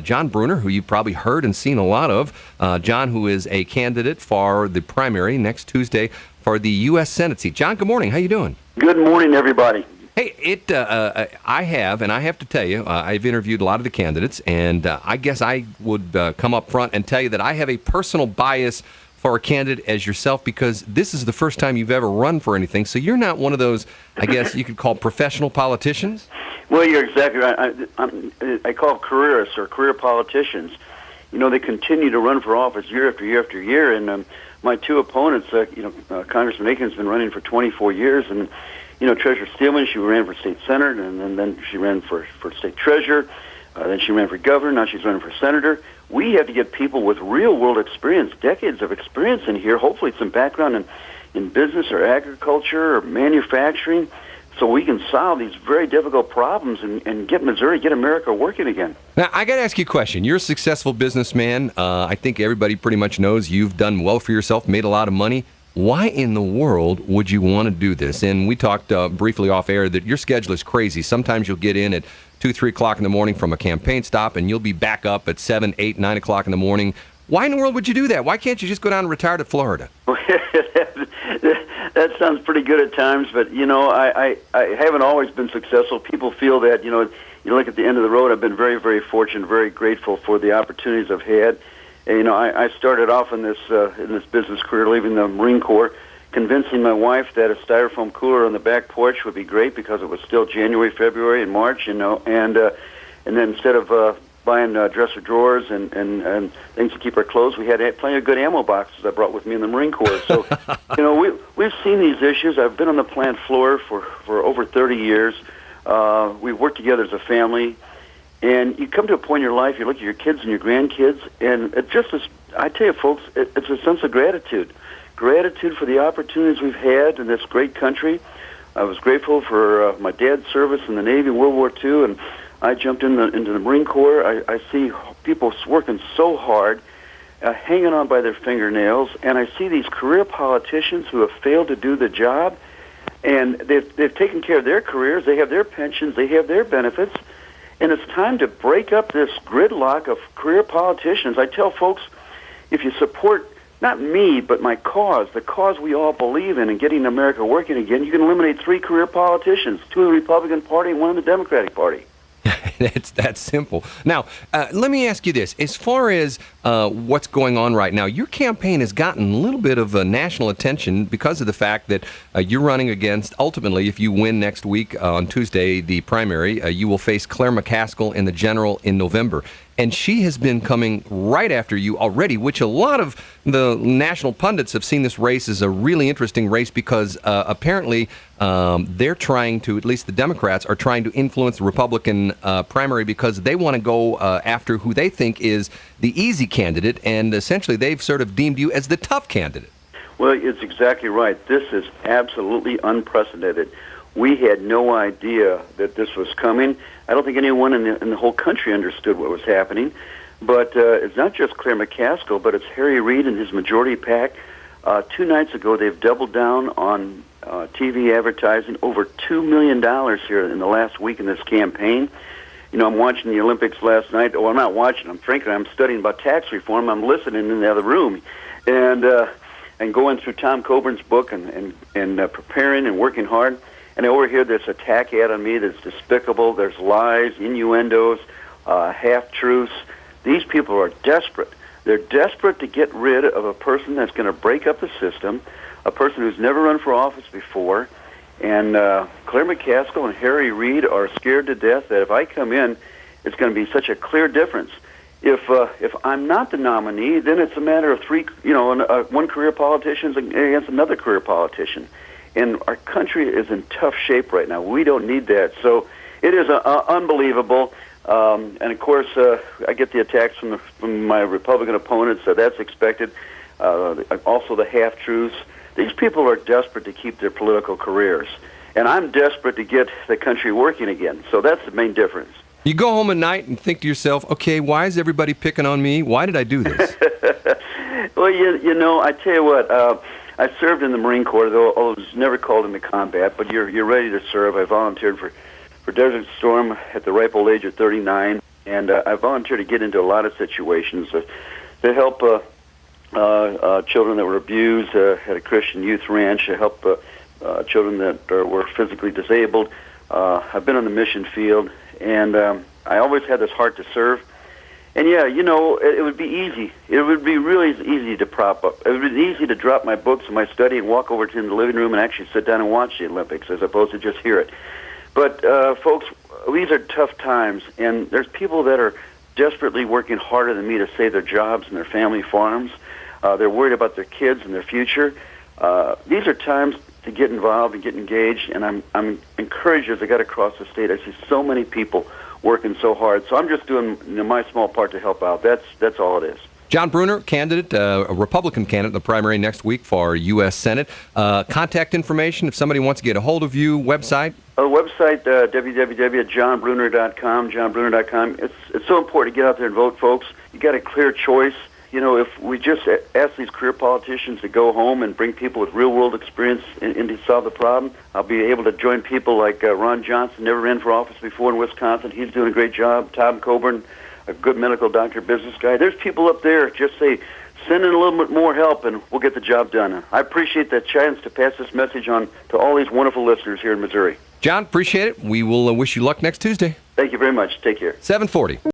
John Brunner, who you've probably heard and seen a lot of. John, who is a candidate for the primary next Tuesday for the U.S. Senate seat. John, good morning. How you doing? Good morning, everybody. Hey, I have to tell you, I've interviewed a lot of the candidates, and I guess I would come up front and tell you that I have a personal bias for a candidate as yourself because this is the first time you've ever run for anything, so you're not one of those, I guess you could call professional politicians? Well, you're exactly right. I call them careerists or career politicians. You know, they continue to run for office year after year after year, and my two opponents, Congressman Aiken's been running for 24 years, and Treasurer Steelman, she ran for state senator, and then she ran for state treasurer. Then she ran for governor. Now she's running for senator. We have to get people with real-world experience, decades of experience in here, hopefully some background in business or agriculture or manufacturing, so we can solve these very difficult problems and get Missouri, get America working again. Now, I got to ask you a question. You're a successful businessman. I think everybody pretty much knows you've done well for yourself, made a lot of money. Why in the world would you want to do this? And we talked briefly off air that your schedule is crazy. Sometimes you'll get in at 2, 3 o'clock in the morning from a campaign stop, and you'll be back up at 7, 8, 9 o'clock in the morning. Why in the world would you do that? Why can't you just go down and retire to Florida? That sounds pretty good at times, but, I haven't always been successful. People feel that, you look at the end of the road. I've been very, very fortunate, very grateful for the opportunities I've had. And, I started off in this business career, leaving the Marine Corps, convincing my wife that a styrofoam cooler on the back porch would be great because it was still January, February, and March, and then instead of buying dresser drawers and things to keep our clothes, we had plenty of good ammo boxes I brought with me in the Marine Corps. So, we've seen these issues. I've been on the plant floor for over 30 years. We've worked together as a family. And you come to a point in your life, you look at your kids and your grandkids, and it just is, I tell you, folks, it's a sense of gratitude. Gratitude for the opportunities we've had in this great country. I was grateful for my dad's service in the Navy in World War II, and I jumped into the Marine Corps. I see people working so hard, hanging on by their fingernails, and I see these career politicians who have failed to do the job, and they've taken care of their careers, they have their pensions, they have their benefits, and it's time to break up this gridlock of career politicians. I tell folks, if you support not me, but my cause, the cause we all believe in getting America working again, you can eliminate 3 career politicians, 2 in the Republican Party and 1 in the Democratic Party. It's that simple. Now, let me ask you this. As far as what's going on right now, your campaign has gotten a little bit of national attention because of the fact that you're running against, ultimately, if you win next week on Tuesday, the primary, you will face Claire McCaskill in the general in November. And she has been coming right after you already, which a lot of the national pundits have seen this race as a really interesting race because apparently they're trying to, at least the Democrats, are trying to influence the Republican primary because they want to go after who they think is the easy candidate, and essentially they've sort of deemed you as the tough candidate. Well, it's exactly right. This is absolutely unprecedented. We had no idea that this was coming. I don't think anyone in the whole country understood what was happening. But it's not just Claire McCaskill, but it's Harry Reid and his majority PAC. 2 nights ago, they've doubled down on TV advertising, over $2 million here in the last week in this campaign. I'm watching the Olympics last night. Well, I'm not watching them. Frankly, I'm studying about tax reform. I'm listening in the other room and going through Tom Coburn's book and preparing and working hard. And I overhear this attack ad on me that's despicable. There's lies, innuendos, half-truths. These people are desperate. They're desperate to get rid of a person that's going to break up the system, a person who's never run for office before. And Claire McCaskill and Harry Reid are scared to death that if I come in, it's going to be such a clear difference. If I'm not the nominee, then it's a matter of 3, one career politician against another career politician. And our country is in tough shape right now. We don't need that. So it is unbelievable. And, of course, I get the attacks from my Republican opponents. So that's expected. Also the half-truths. These people are desperate to keep their political careers. And I'm desperate to get the country working again. So that's the main difference. You go home at night and think to yourself, okay, why is everybody picking on me? Why did I do this? Well, I tell you what, I served in the Marine Corps, though I was never called into combat, but you're ready to serve. I volunteered for Desert Storm at the ripe old age of 39. And I volunteer to get into a lot of situations to help children that were abused at a Christian youth ranch, to help children that were physically disabled. I've been on the mission field, and I always had this heart to serve. And yeah, you know, it would be easy. It would be really easy to prop up. It would be easy to drop my books and my study and walk over to the living room and actually sit down and watch the Olympics as opposed to just hear it. But folks, these are tough times, and there's people that are desperately working harder than me to save their jobs and their family farms. They're worried about their kids and their future. These are times to get involved and get engaged, and I'm encouraged as I got across the state. I see so many people working so hard. So I'm just doing my small part to help out. That's all it is. John Brunner, candidate, a Republican candidate in the primary next week for U.S. Senate. Contact information if somebody wants to get a hold of you, website? Website, www.johnbrunner.com, johnbrunner.com. It's so important to get out there and vote, folks. You got a clear choice. You know, if we just ask these career politicians to go home and bring people with real-world experience in to solve the problem, I'll be able to join people like Ron Johnson, never ran for office before in Wisconsin. He's doing a great job. Tom Coburn, a good medical doctor, business guy. There's people up there. Just say, send in a little bit more help, and we'll get the job done. I appreciate that chance to pass this message on to all these wonderful listeners here in Missouri. John, appreciate it. We will wish you luck next Tuesday. Thank you very much. Take care. 740.